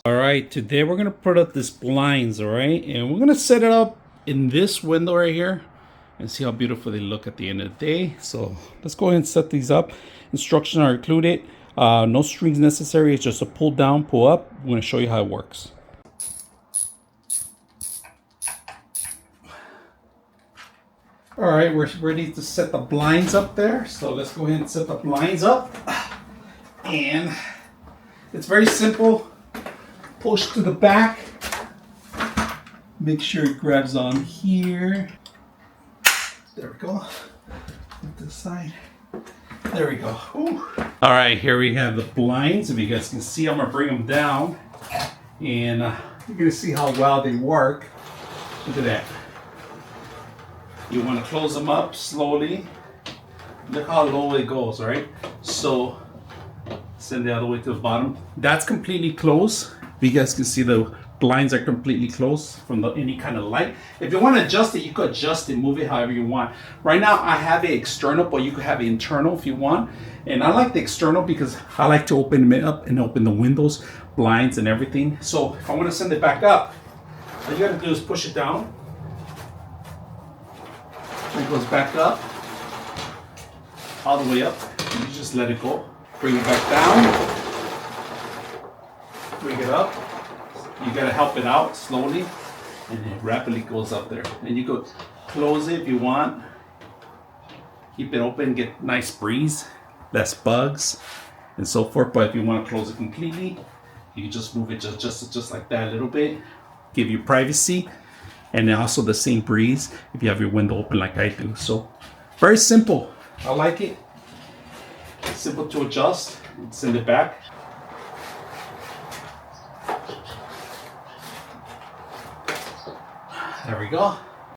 All right, today we're gonna put up this blinds, all right? And we're gonna set it up in this window right here and see how beautiful they look at the end of the day. So let's go ahead and set these up. Instructions are included. No strings necessary. It's just a pull down, pull up. I'm gonna show you how it works. All right, we're ready to set the blinds up there. So let's go ahead and set the blinds up. And it's very simple. Push to the back. Make sure it grabs on here. There we go. Put this side. There we go. Ooh. All right, here we have the blinds. If you guys can see, I'm gonna bring them down, and you're gonna see how well they work. Look at that. You want to close them up slowly. Look how low it goes, right? So send it all the way to the bottom. That's completely closed. You guys can see the blinds are completely closed from any kind of light. If you want to adjust it, you could adjust it, move it however you want. Right now I have it external, but you could have it internal if you want. And I like the external because I like to open it up and open the windows, blinds and everything. So if I want to send it back up, all you gotta do is push it down. It goes back up, all the way up, and you just let it go. Bring it back down, bring it up. You gotta help it out slowly, and it rapidly goes up there. And you could close it if you want. Keep it open, get nice breeze, less bugs, and so forth. But if you want to close it completely, you can just move it just like that a little bit, give you privacy. And then also the same breeze if you have your window open like I do. So very simple. I like it. Simple to adjust. Send it back. There we go.